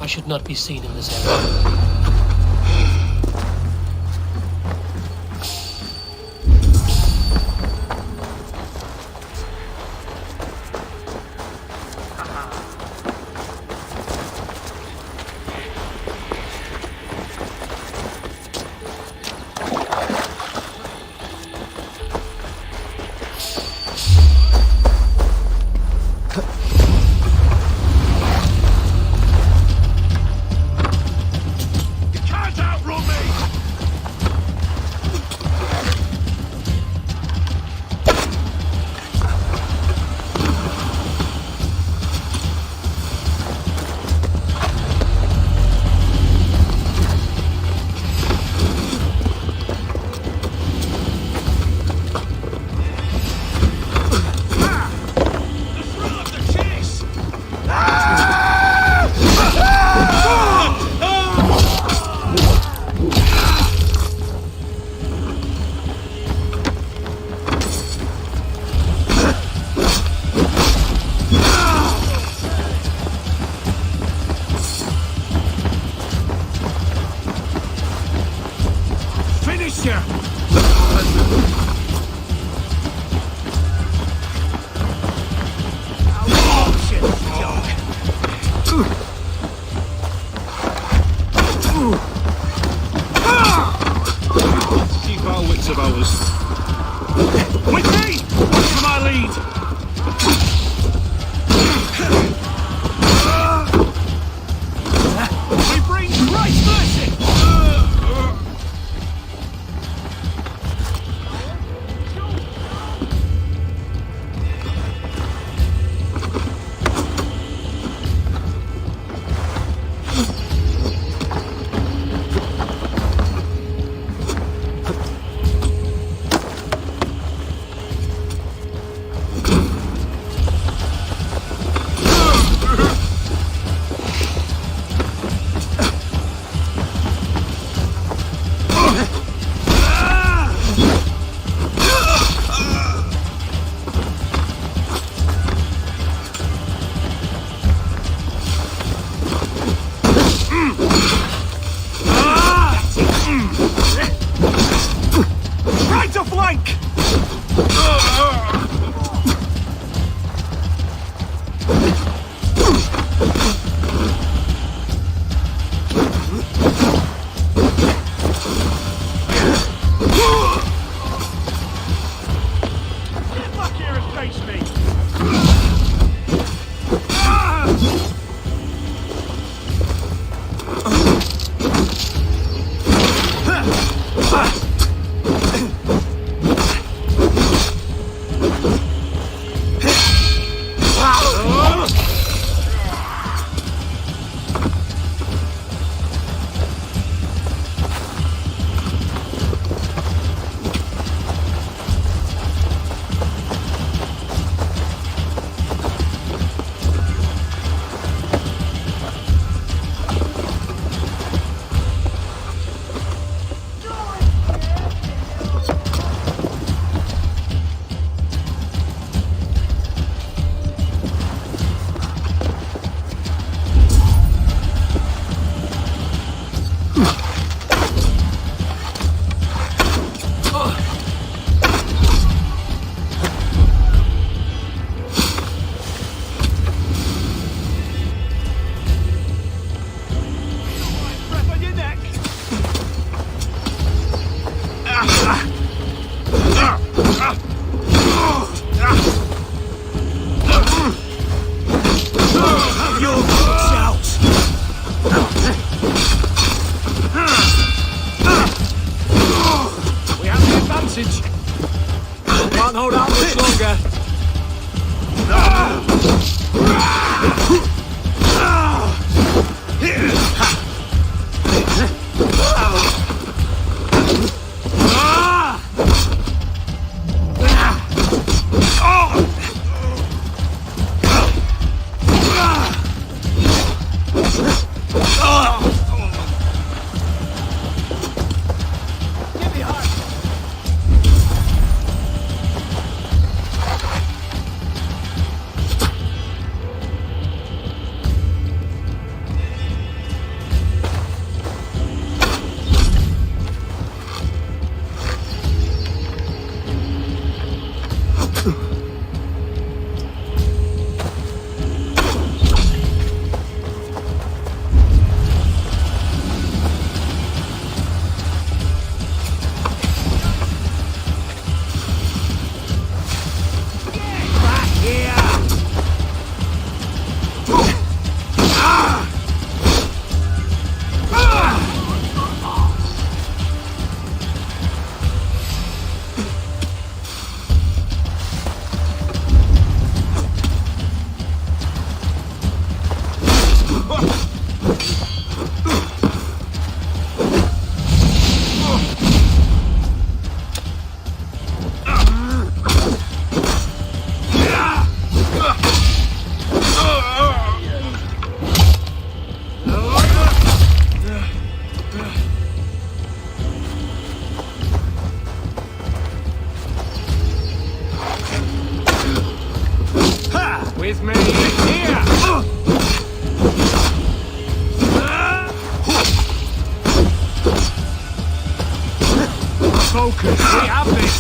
I should not be seen in this area. With me here! Focus! We have this!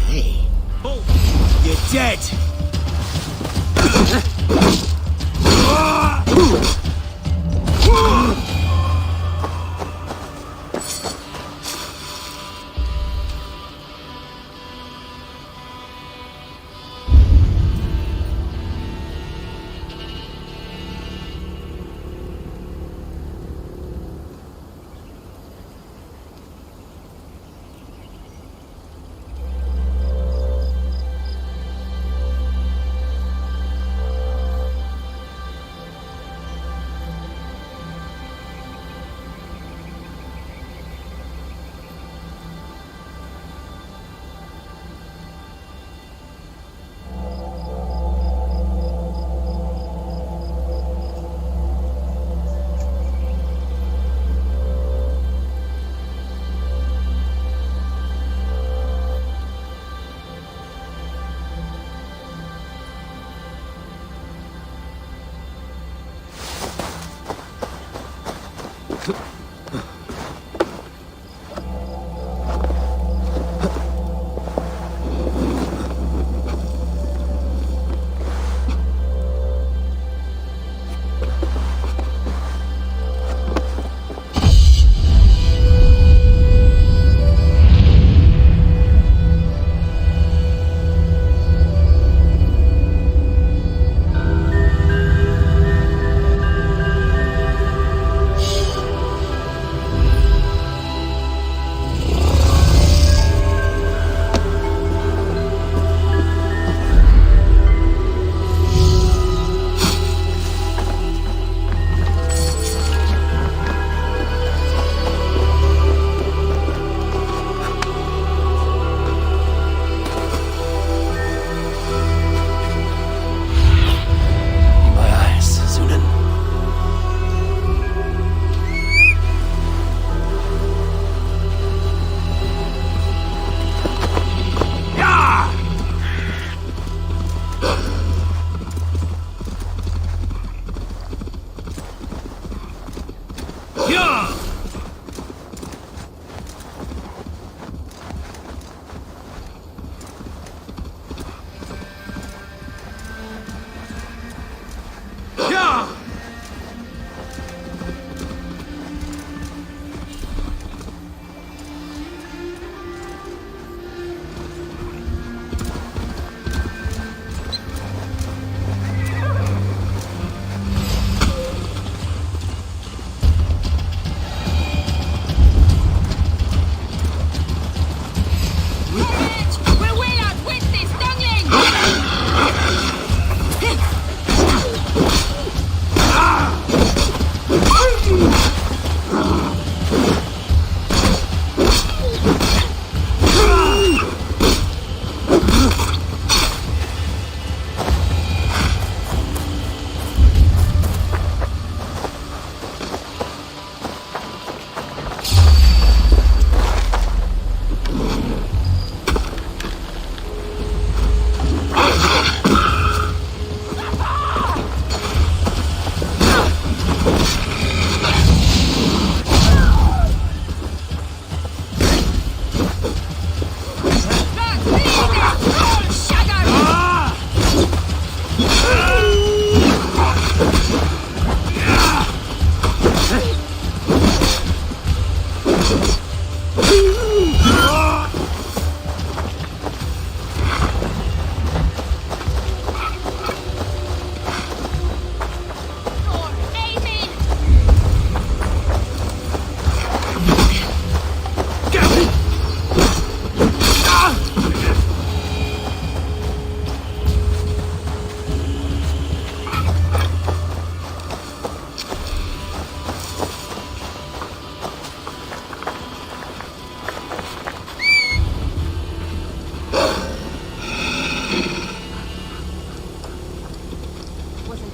Hey, you're dead!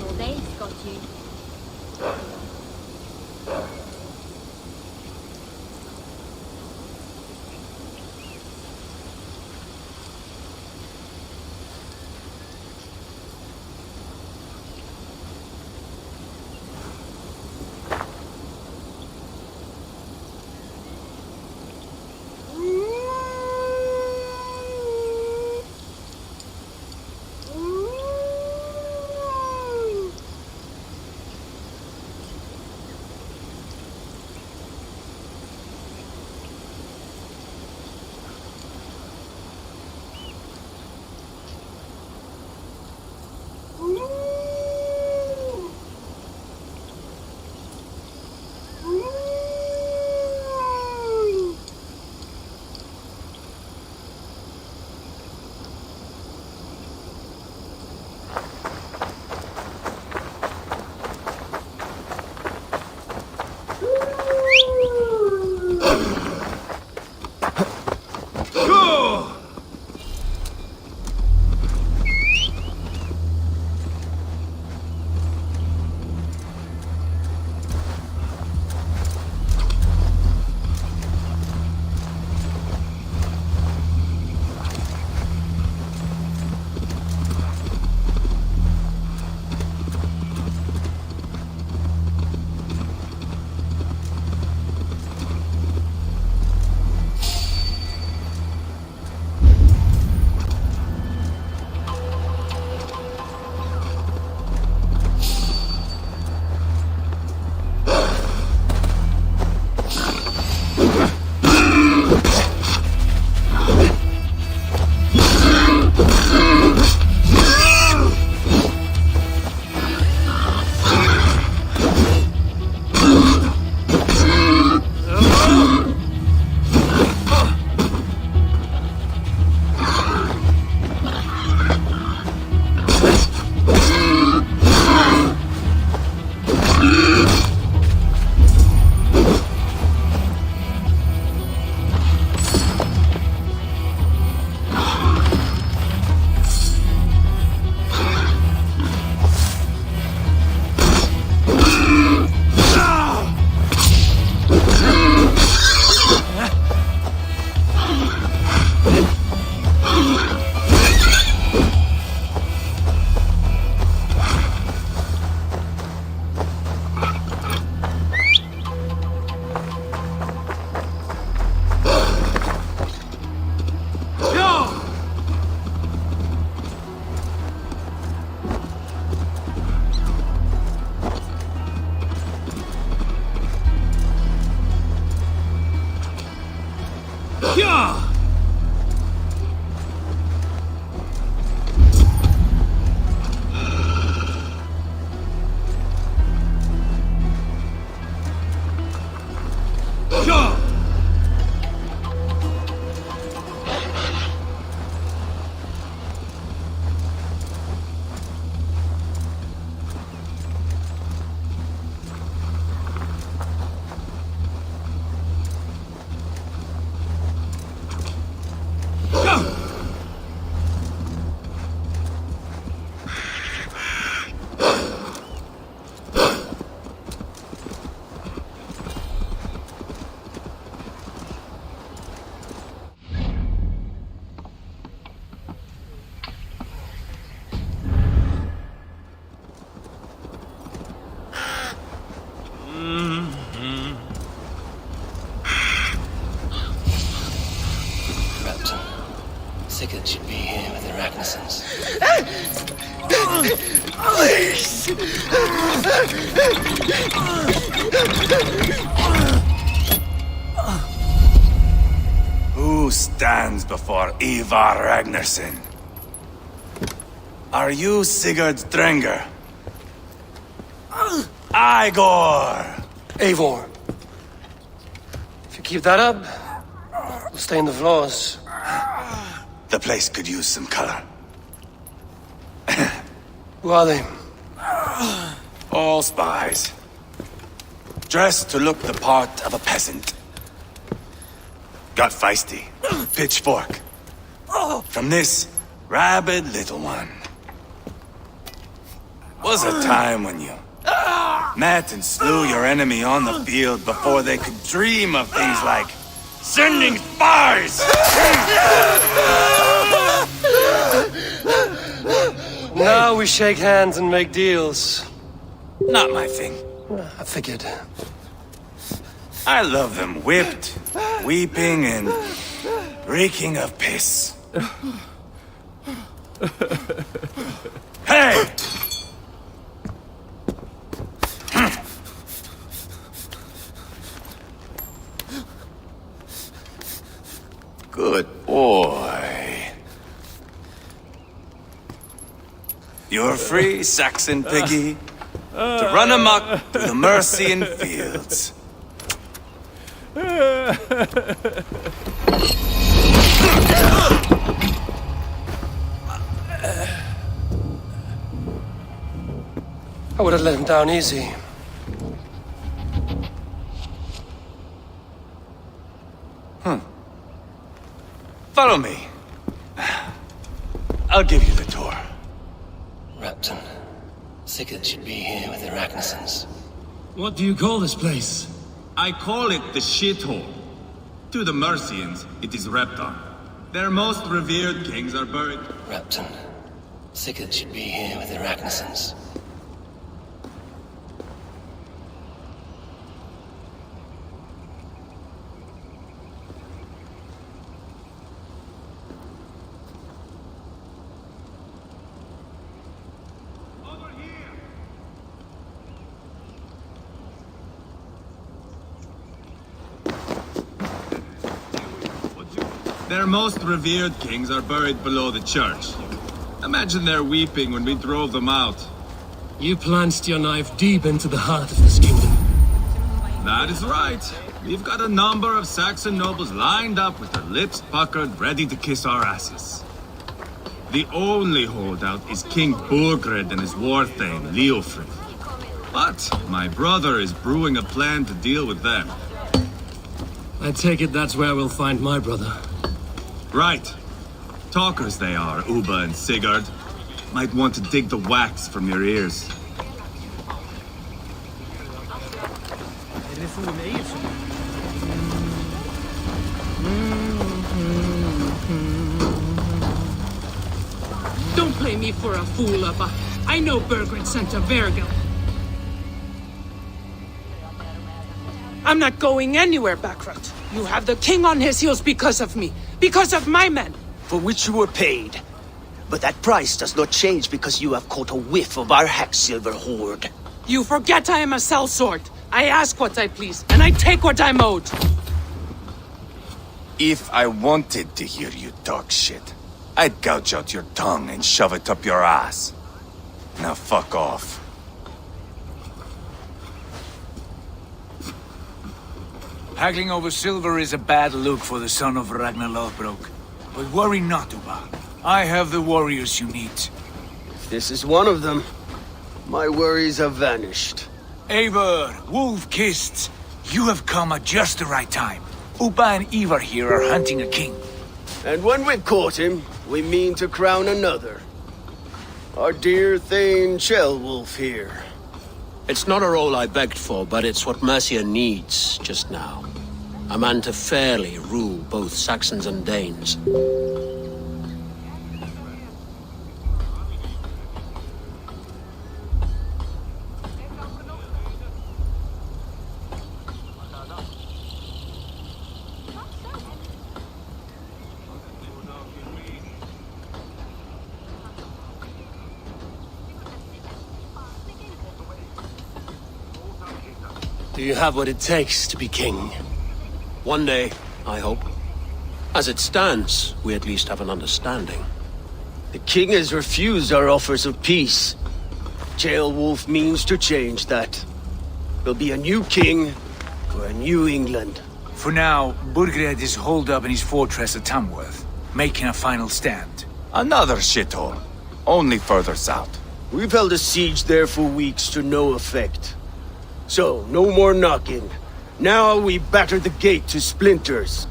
All day's got you. SEMANGAT should be here with Arachnisons. Who stands before Ivar Ragnarsson? Are you Sigurd Drenger? Igor! Eivor. If you keep that up, we'll stay in the floors. The place could use some color. Who are they? All spies. Dressed to look the part of a peasant. Got feisty. Pitchfork. From this rabid little one. Was a time when you met and slew your enemy on the field before they could dream of things like sending spies! Now we shake hands and make deals. Not my thing. I figured. I love them whipped, weeping, and reeking of piss. Hey! Good boy. You're free, Saxon piggy, to run amok through the Mercian fields. I would have let him down easy. Follow me. I'll give you the tour. Rapton, Sigurd should be here with the Ragnarsons. What do you call this place? I call it the shithole. To the Mercians, it is Repton. Their most revered kings are buried. Rapton, Sigurd should be here with the Ragnarsons. Their most revered kings are buried below the church. Imagine their weeping when we drove them out. You plunged your knife deep into the heart of this kingdom. That is right. We've got a number of Saxon nobles lined up with their lips puckered, ready to kiss our asses. The only holdout is King Burgred and his war thane, Leofrid. But my brother is brewing a plan to deal with them. I take it that's where we'll find my brother. Right. Talkers they are, Uba and Sigurd. Might want to dig the wax from your ears. Don't play me for a fool, Uppa. I know Burgred sent a Vergil. I'm not going anywhere, Backrot. You have the king on his heels because of me. Because of my men. For which you were paid. But that price does not change because you have caught a whiff of our Hacksilver hoard. You forget I am a sellsword. I ask what I please, and I take what I'm owed. If I wanted to hear you talk shit, I'd gouge out your tongue and shove it up your ass. Now fuck off. Haggling over silver is a bad look for the son of Ragnar Lothbrok. But worry not, Uba. I have the warriors you need. This is one of them. My worries have vanished. Eivor, Wolf-Kissed, you have come at just the right time. Uba and Ivar here are hunting a king. And when we've caught him, we mean to crown another. Our dear Thane Ceolwulf here. It's not a role I begged for, but it's what Mercia needs just now. A man to fairly rule both Saxons and Danes. Do you have what it takes to be king? One day, I hope. As it stands, we at least have an understanding. The king has refused our offers of peace. Ceolwulf means to change that. There'll be a new king for a new England. For now, Burgred is holed up in his fortress at Tamworth, making a final stand. Another shithole. Only further south. We've held a siege there for weeks to no effect. So, no more knocking. Now we batter the gate to splinters.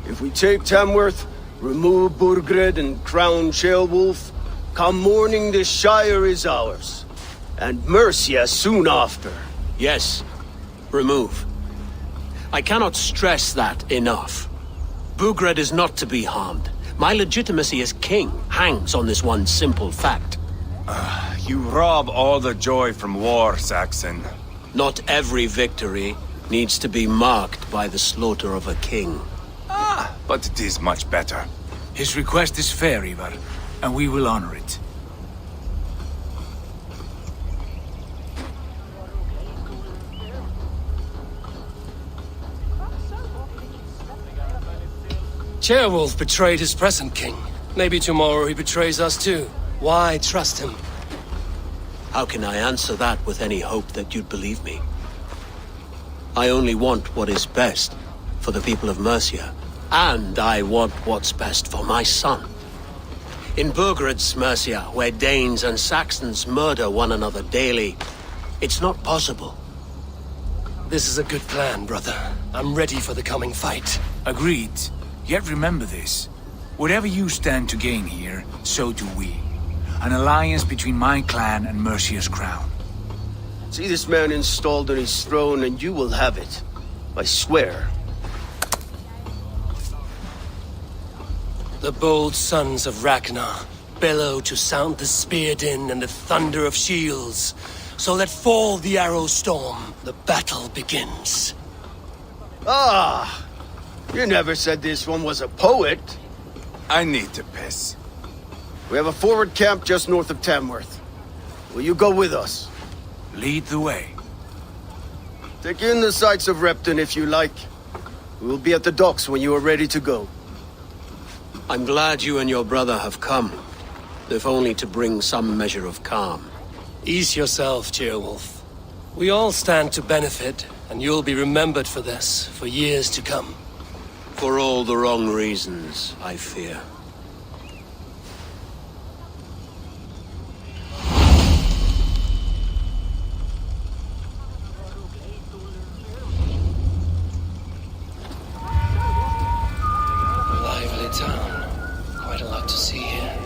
If we take Tamworth, remove Burgred and crown Ceolwulf, come morning the Shire is ours. and Mercia soon after. Yes, remove. I cannot stress that enough. Bugred is not to be harmed. My legitimacy as king hangs on this one simple fact. You rob all the joy from war, Saxon. Not every victory needs to be marked by the slaughter of a king. But it is much better. His request is fair, Ivar, and we will honor it. Ceolwulf betrayed his present king. Maybe tomorrow he betrays us too. Why trust him? How can I answer that with any hope that you'd believe me? I only want what is best for the people of Mercia, and I want what's best for my son. In Burgred's Mercia, where Danes and Saxons murder one another daily, it's not possible. This is a good plan, brother. I'm ready for the coming fight. Agreed. Yet remember this. Whatever you stand to gain here, so do we. An alliance between my clan and Mercia's crown. See this man installed on his throne and you will have it. I swear. The bold sons of Ragnar bellow to sound the spear din and the thunder of shields. So let fall the arrow storm. The battle begins. Ah! You never said this one was a poet. I need to piss. We have a forward camp just north of Tamworth. Will you go with us? Lead the way. Take in the sights of Repton if you like. We will be at the docks when you are ready to go. I'm glad you and your brother have come, if only to bring some measure of calm. Ease yourself, Ceolwulf. We all stand to benefit, and you'll be remembered for this for years to come. For all the wrong reasons, I fear. Lively town. Quite a lot to see here.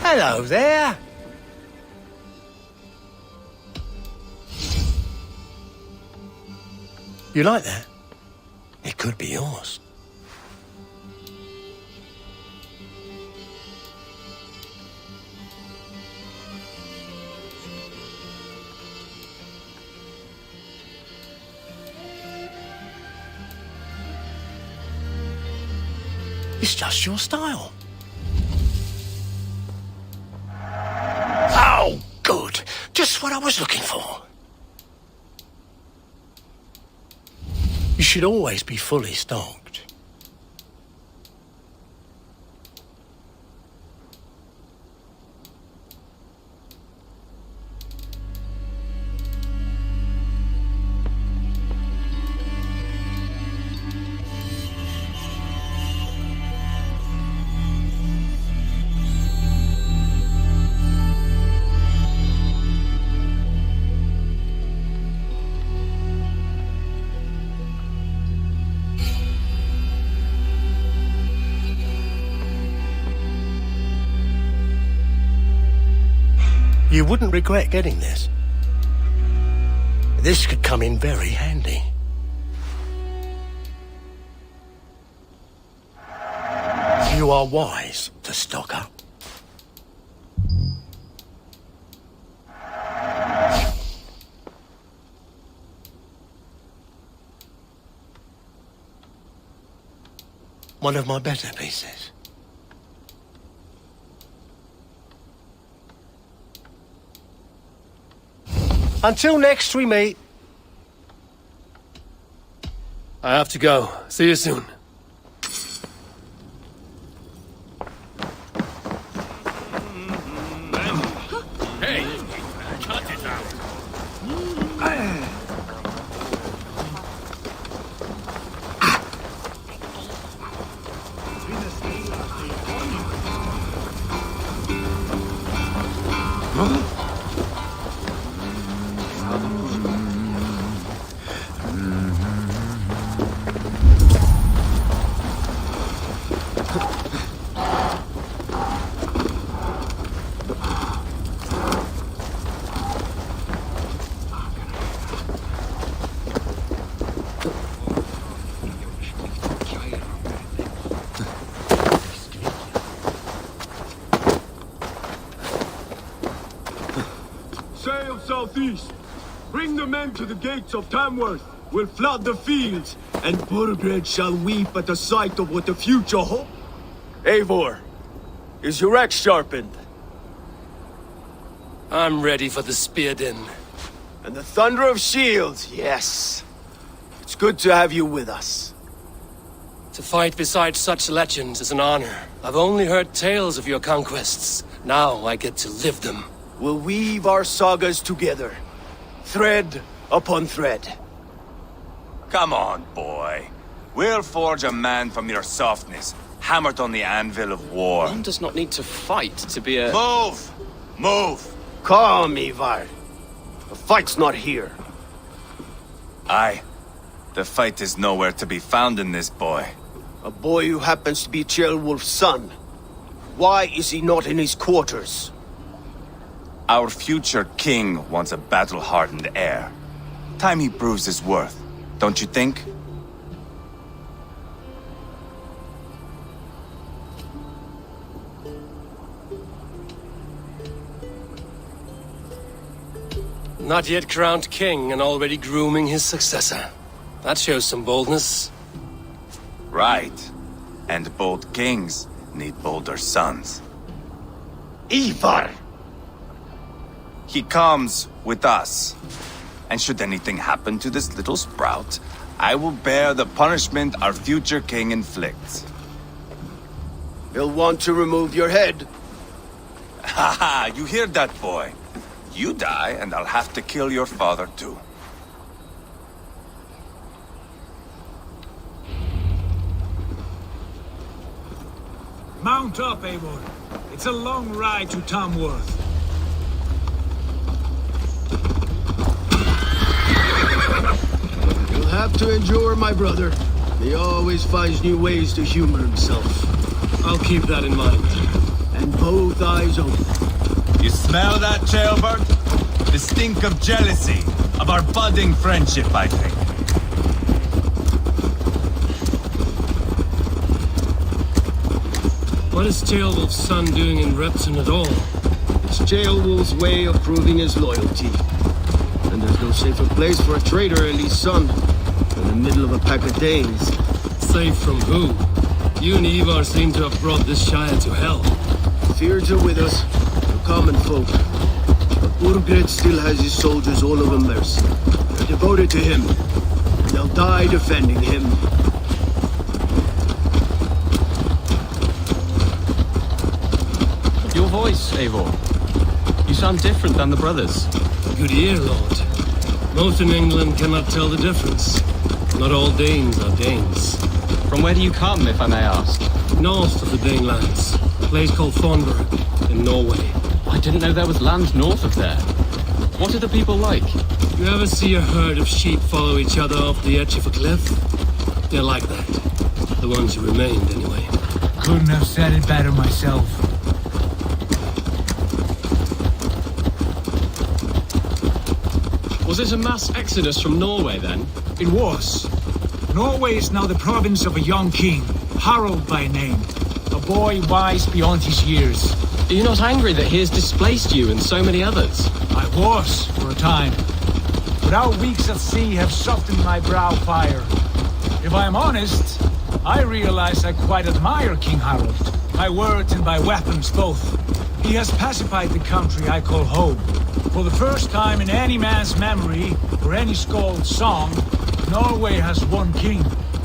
Hello there. You like that? It could be yours. It's just your style. Oh, good. Just what I was looking for. You should always be fully stocked. You wouldn't regret getting this. This could come in very handy. You are wise to stock up. One of my better pieces. Until next we meet. I have to go. See you soon. Hey, cut it out. Sail southeast. Bring the men to the gates of Tamworth. We'll flood the fields, and Burgred shall weep at the sight of what the future holds. Eivor, is your axe sharpened? I'm ready for the spear din. And the thunder of shields, yes. It's good to have you with us. To fight beside such legends is an honor. I've only heard tales of your conquests. Now I get to live them. We'll weave our sagas together, thread upon thread. Come on, boy. We'll forge a man from your softness, hammered on the anvil of war. One does not need to fight to be a... Move! Move! Calm, Ivar. The fight's not here. Aye. The fight is nowhere to be found in this boy. A boy who happens to be Ceolwulf's son. Why is he not in his quarters? Our future king wants a battle-hardened heir. Time he proves his worth, don't you think? Not yet crowned king and already grooming his successor. That shows some boldness. Right. And bold kings need bolder sons. Ivar! He comes with us. And should anything happen to this little sprout, I will bear the punishment our future king inflicts. He'll want to remove your head. Haha, you hear that, boy? You die, and I'll have to kill your father, too. Mount up, Eivor. It's a long ride to Tamworth. You'll have to endure, my brother. He always finds new ways to humor himself. I'll keep that in mind. And both eyes open. You smell that, Jailbird? The stink of jealousy, of our budding friendship, I think. What is Ceolwulf's son doing in Repton at all? It's Ceolwulf's way of proving his loyalty. And there's no safer place for a traitor and his son in the middle of a pack of Danes. Safe from who? You and Ivar seem to have brought this Shire to hell. Fears are with us, the common folk. But Burgred still has his soldiers all over Mercia. They're devoted to him. And they'll die defending him. Your voice, Eivor. You sound different than the brothers. Good ear, Lord. Most in England cannot tell the difference. Not all Danes are Danes. From where do you come, if I may ask? North of the Danelands. A place called Thornburg, in Norway. I didn't know there was land north of there. What are the people like? You ever see a herd of sheep follow each other off the edge of a cliff? They're like that. The ones who remained, anyway. Couldn't have said it better myself. Was it a mass exodus from Norway, then? It was. Norway is now the province of a young king, Harald by name. A boy wise beyond his years. Are you not angry that he has displaced you and so many others? I was, for a time. But our weeks at sea have softened my brow fire. If I am honest, I realize I quite admire King Harald. By words and by weapons both. He has pacified the country I call home. For the first time in any man's memory, or any skald's song, Norway has one king.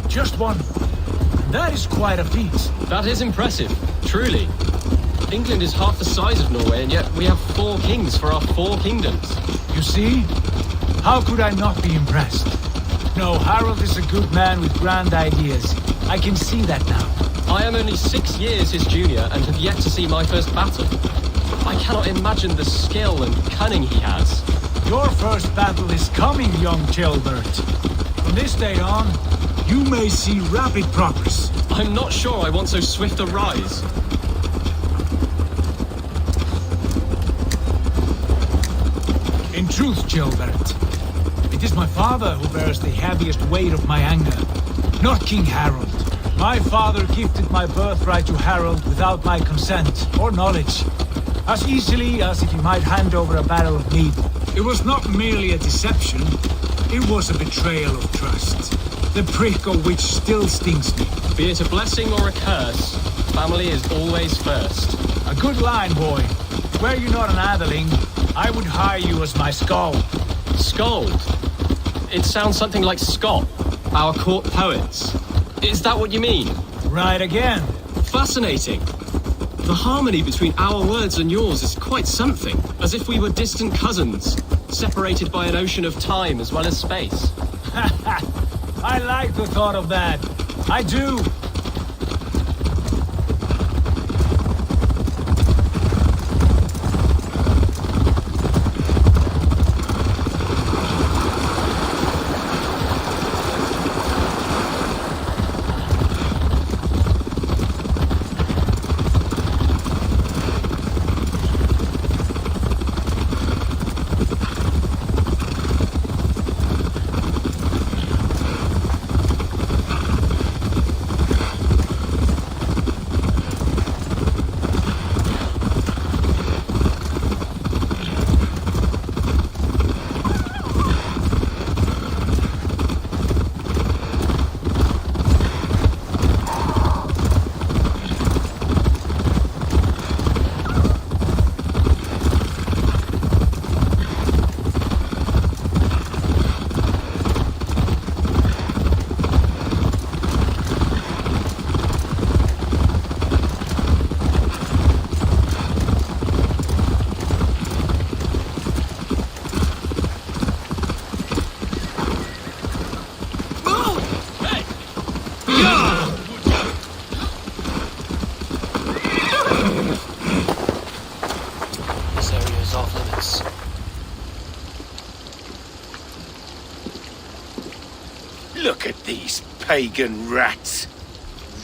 Just one. And that is quite a feat. That is impressive, truly. England is half the size of Norway, and yet we have 4 kings for our 4 kingdoms. You see? How could I not be impressed? No, Harald is a good man with grand ideas. I can see that now. I am only 6 years his junior and have yet to see my first battle. I cannot imagine the skill and cunning he has. Your first battle is coming, young Ceolbert. From this day on, you may see rapid progress. I'm not sure I want so swift a rise. In truth, Ceolbert, it is my father who bears the heaviest weight of my anger, not King Harald. My father gifted my birthright to Harald without my consent or knowledge, as easily as if he might hand over a barrel of mead. It was not merely a deception, it was a betrayal of trust, the prick of which still stings me. Be it a blessing or a curse, family is always first. A good line, boy. Were you not an atheling, I would hire you as my skald. Skald? It sounds something like Scott, our court poets. Is that what you mean? Right again. Fascinating. The harmony between our words and yours is quite something, as if we were distant cousins, separated by an ocean of time as well as space. I like the thought of that. I do. Look at these pagan rats.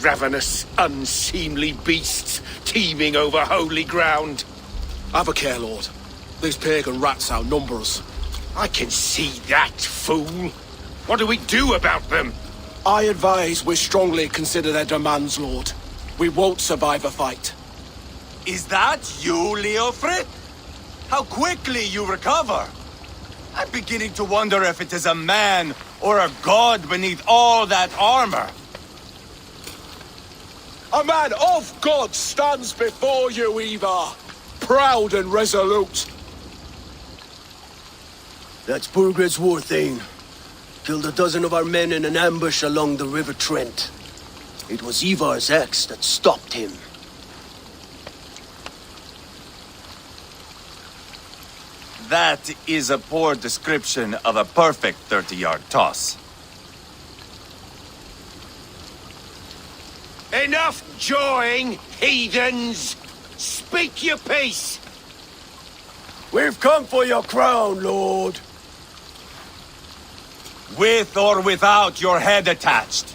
Ravenous, unseemly beasts teeming over holy ground. Have a care, Lord. These pagan rats outnumber us. I can see that, fool. What do we do about them? I advise we strongly consider their demands, Lord. We won't survive a fight. Is that you, Leofrid? How quickly you recover! I'm beginning to wonder if it is a man or a god beneath all that armor. A man of God stands before you, Ivar. Proud and resolute. That's Burgred's war thane. Killed a dozen of our men in an ambush along the River Trent. It was Ivar's axe that stopped him. That is a poor description of a perfect 30-yard toss. Enough jawing, heathens! Speak your piece! We've come for your crown, Lord. With or without your head attached.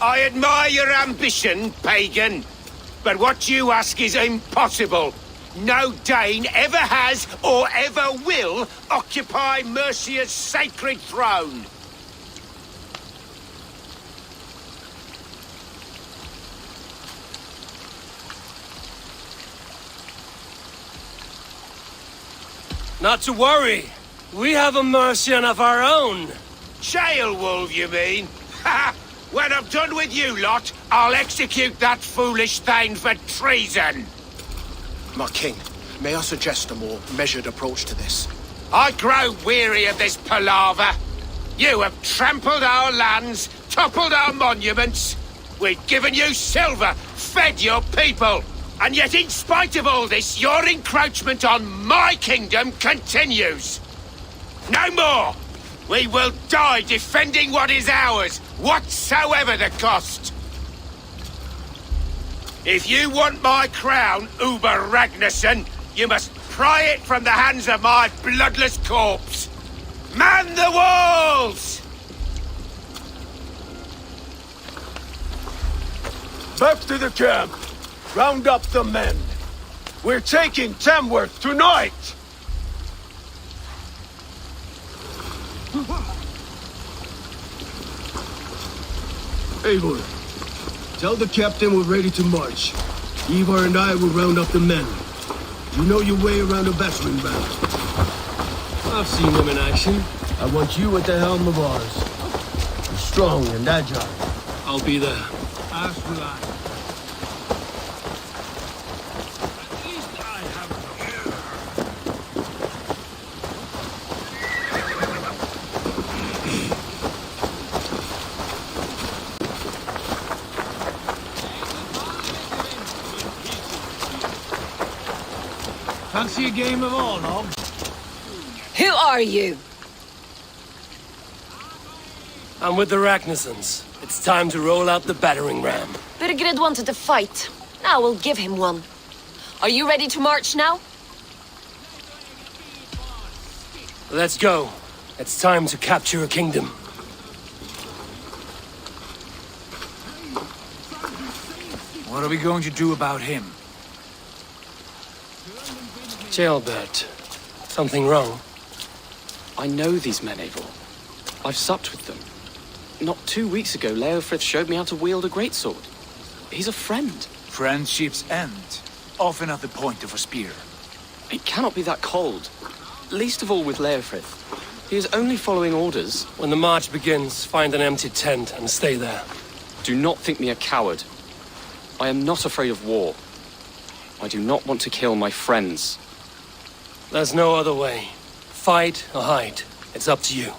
I admire your ambition, pagan. But what you ask is impossible. No Dane ever has or ever will occupy Mercia's sacred throne. Not to worry. We have a Mercian of our own. Jailwolf, you mean? Ha! When I'm done with you lot, I'll execute that foolish thing for treason. My king, may I suggest a more measured approach to this? I grow weary of this palaver. You have trampled our lands, toppled our monuments. We've given you silver, fed your people. And yet, in spite of all this, your encroachment on my kingdom continues. No more! We will die defending what is ours, whatsoever the cost. If you want my crown, Uber Ragnarsson, you must pry it from the hands of my bloodless corpse. Man the walls! Back to the camp. Round up the men. We're taking Tamworth tonight! Eivor, tell the captain we're ready to march. Ivar and I will round up the men. You know your way around a battering ram. I've seen them in action. I want you at the helm of ours. You're strong and agile. I'll be there. As will I. At least I have Fancy a game of all, Nog? Who are you? I'm with the Ragnarsons. It's time to roll out the battering ram. Burgred wanted to fight. Now we'll give him one. Are you ready to march now? Let's go. It's time to capture a kingdom. What are we going to do about him? Jailbert. Something wrong? I know these men, Eivor. I've supped with them. Not 2 weeks ago, Leofrith showed me how to wield a greatsword. He's a friend. Friendships end, often at the point of a spear. It cannot be that cold. Least of all with Leofrith. He is only following orders. When the march begins, find an empty tent and stay there. Do not think me a coward. I am not afraid of war. I do not want to kill my friends. There's no other way. Fight or hide. It's up to you.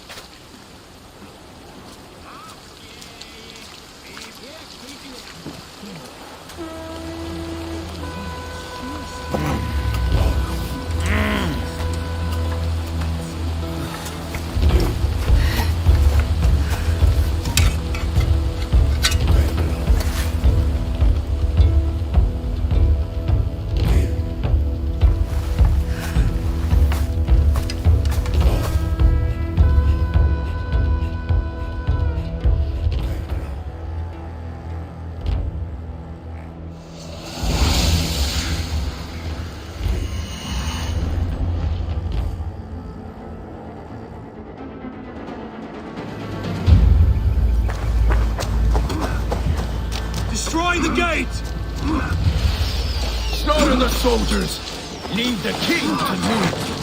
the gate! Slaughter the soldiers! Leave the king to me!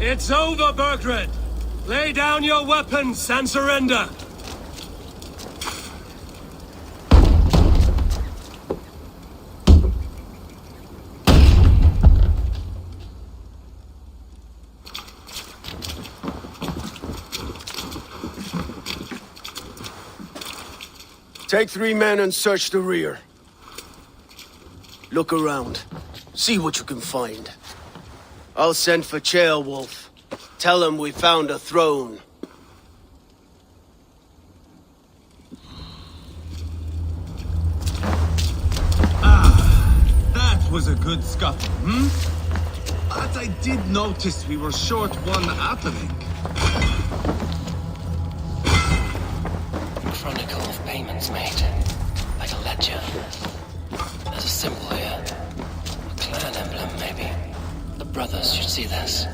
It's over, Burgred! Lay down your weapons and surrender! Take 3 men and search the rear. Look around. See what you can find. I'll send for Ceolwulf. Tell him we found a throne. That was a good scuffle, But I did notice we were short one atheling. Chronicle of payments made. Like a ledger. There's a symbol here. A clan emblem, maybe. The brothers should see this.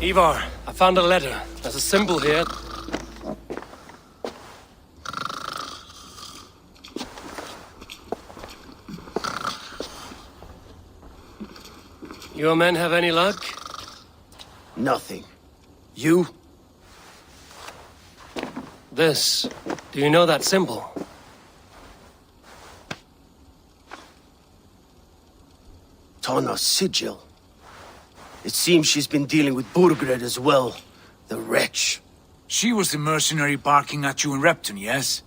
Ivar, I found a letter. There's a symbol here. Your men have any luck? Nothing. You? This. Do you know that symbol? Tana's sigil. It seems she's been dealing with Burgred as well. The wretch. She was the mercenary barking at you in Repton, yes?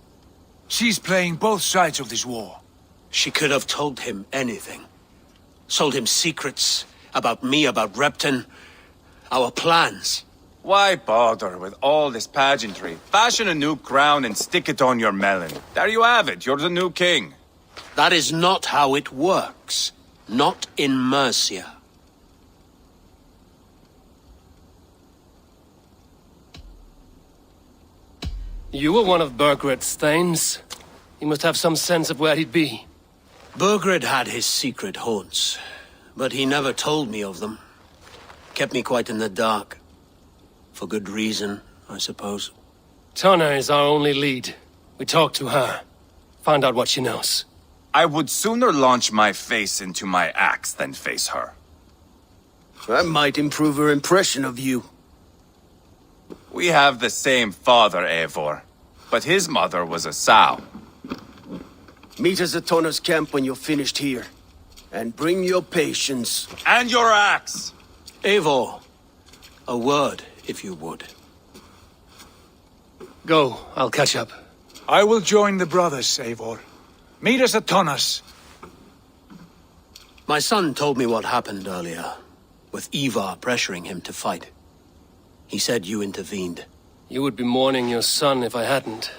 She's playing both sides of this war. She could have told him anything. Sold him secrets about me, about Repton, our plans. Why bother with all this pageantry? Fashion a new crown and stick it on your melon. There you have it, you're the new king. That is not how it works. Not in Mercia. You were one of Burgred's thanes. He must have some sense of where he'd be. Burgred had his secret haunts, but he never told me of them. Kept me quite in the dark. For good reason, I suppose. Tana is our only lead. We talk to her. Find out what she knows. I would sooner launch my face into my axe than face her. That might improve her impression of you. We have the same father, Eivor, but his mother was a sow. Meet us at Tana's camp when you're finished here. And bring your patience. And your axe! Eivor, a word, if you would. Go, I'll catch up. I will join the brothers, Eivor. Meet us at Tana's. My son told me what happened earlier, with Ivar pressuring him to fight. He said you intervened. You would be mourning your son if I hadn't.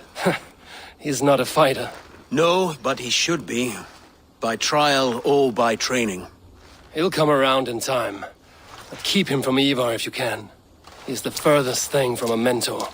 He's not a fighter. No, but he should be. By trial or by training. He'll come around in time. But keep him from Ivar if you can. He's the furthest thing from a mentor.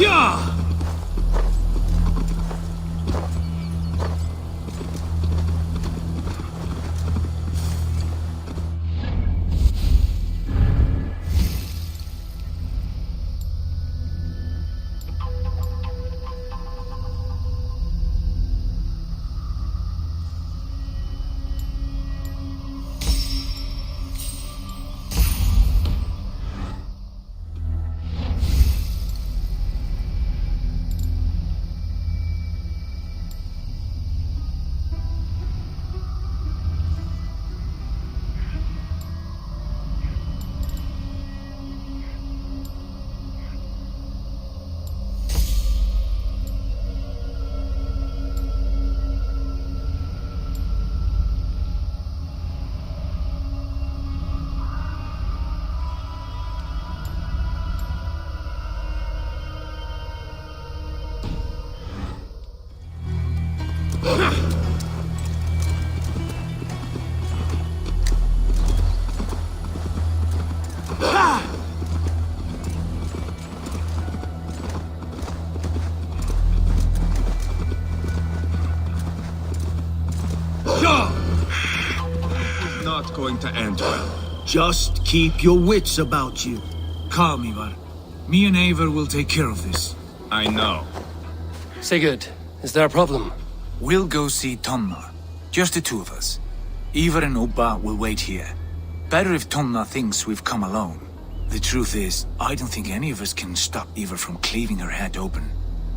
Yeah! Not going to end well. Just keep your wits about you. Calm, Ivar. Me and Eivor will take care of this. I know. Sigurd, is there a problem? We'll go see Tonna. Just the two of us. Ivar and Ubba will wait here. Better if Tonna thinks we've come alone. The truth is, I don't think any of us can stop Ivar from cleaving her head open.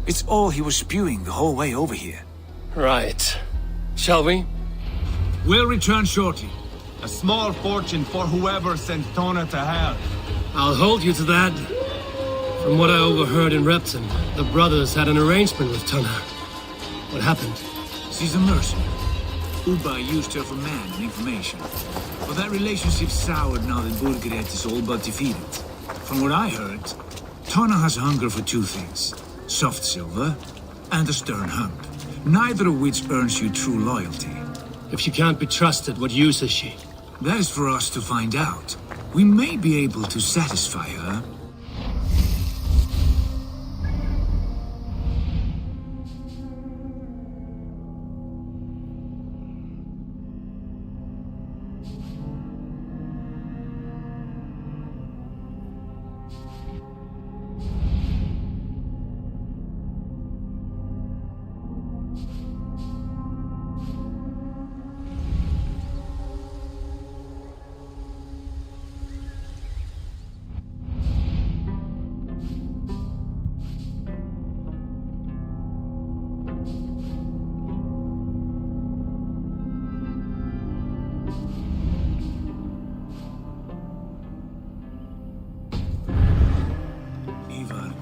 It's all he was spewing the whole way over here. Right. Shall we? We'll return shortly. A small fortune for whoever sent Tona to hell. I'll hold you to that. From what I overheard in Repton, the brothers had an arrangement with Tonna. What happened? She's a mercenary. Ubba used her for man and information. But that relationship soured now that Burgred is all but defeated. From what I heard, Tonna has hunger for two things. Soft silver and a stern hump. Neither of which earns you true loyalty. If she can't be trusted, what use is she? That is for us to find out. We may be able to satisfy her.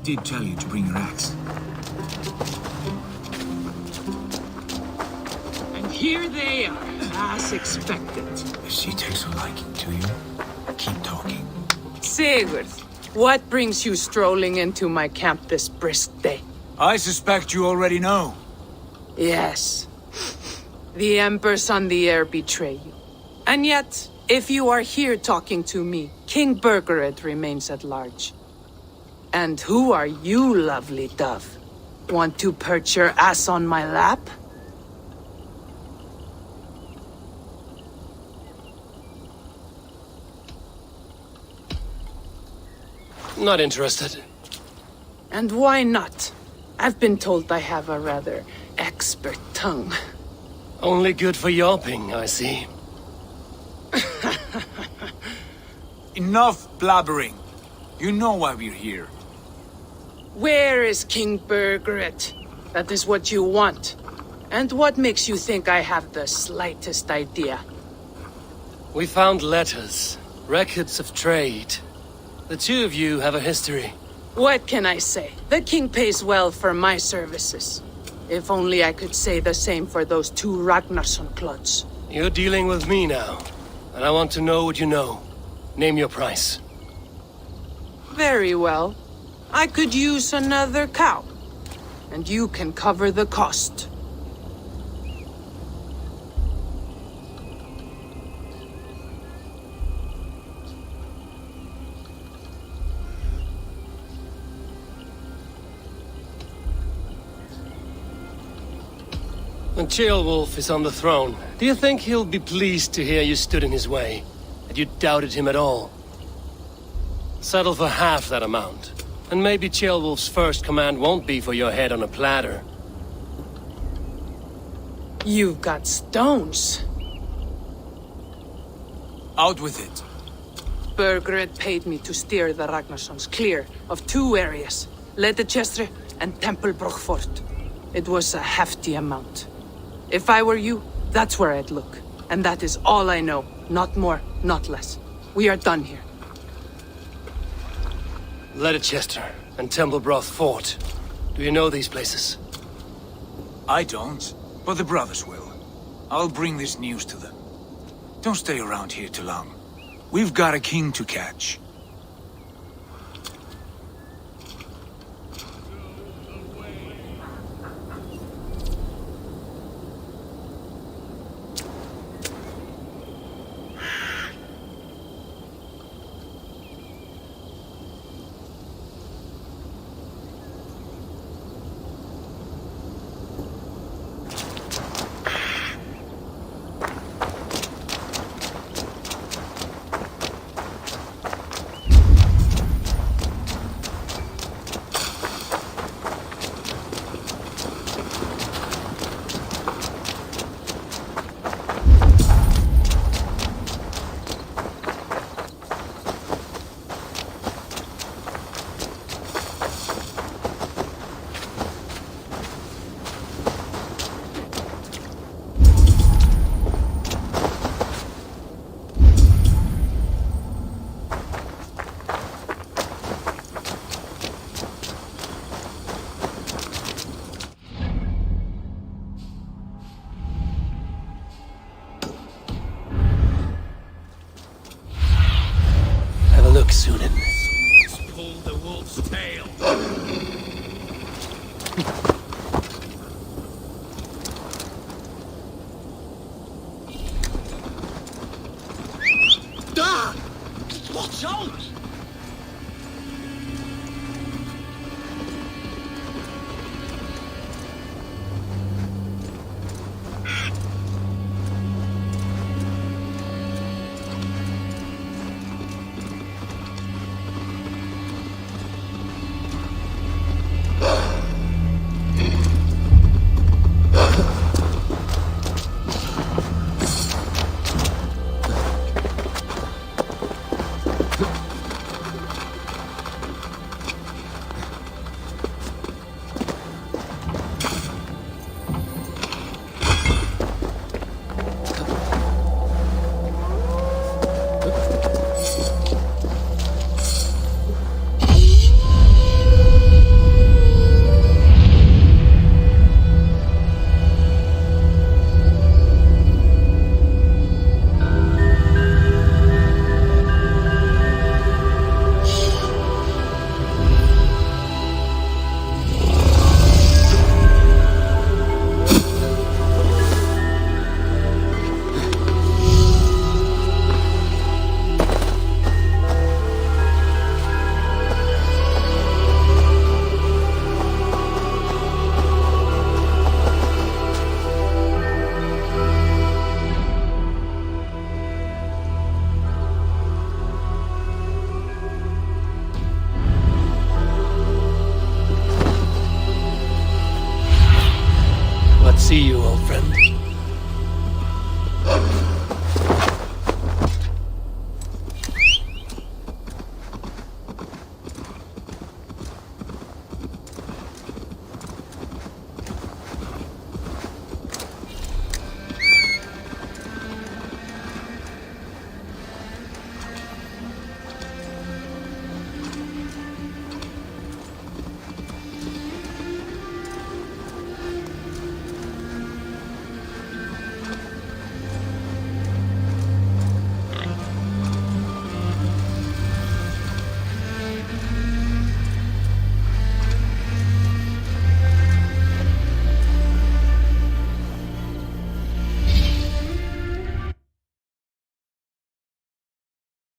Did tell you to bring your axe. And here they are, as expected. If she takes a liking to you, keep talking. Sigurd, what brings you strolling into my camp this brisk day? I suspect you already know. Yes. The Embers on the air betray you. And yet, if you are here talking to me, King Burgred remains at large. And who are you, lovely dove? Want to perch your ass on my lap? Not interested. And why not? I've been told I have a rather expert tongue. Only good for yawping, I see. Enough blabbering. You know why we're here. Where is King Burgred? That is what you want. And what makes you think I have the slightest idea? We found letters, records of trade. The two of you have a history. What can I say? The king pays well for my services. If only I could say the same for those two Ragnarsson clods. You're dealing with me now, and I want to know what you know. Name your price. Very well. I could use another cow. And you can cover the cost. When Ceolwulf is on the throne, do you think he'll be pleased to hear you stood in his way? That you doubted him at all? Settle for half that amount, and maybe Ceolwulf's first command won't be for your head on a platter. You've got stones. Out with it. Burgred paid me to steer the Ragnarssons clear of 2 areas, Leitechester and Templebroch Fort. It was a hefty amount. If I were you, that's where I'd look. And that is all I know. Not more, not less. We are done here. Leitechester and Templebroch Fort. Do you know these places? I don't, but the brothers will. I'll bring this news to them. Don't stay around here too long. We've got a king to catch. Sunan. Pull the wolf's tail. Ah! Watch out!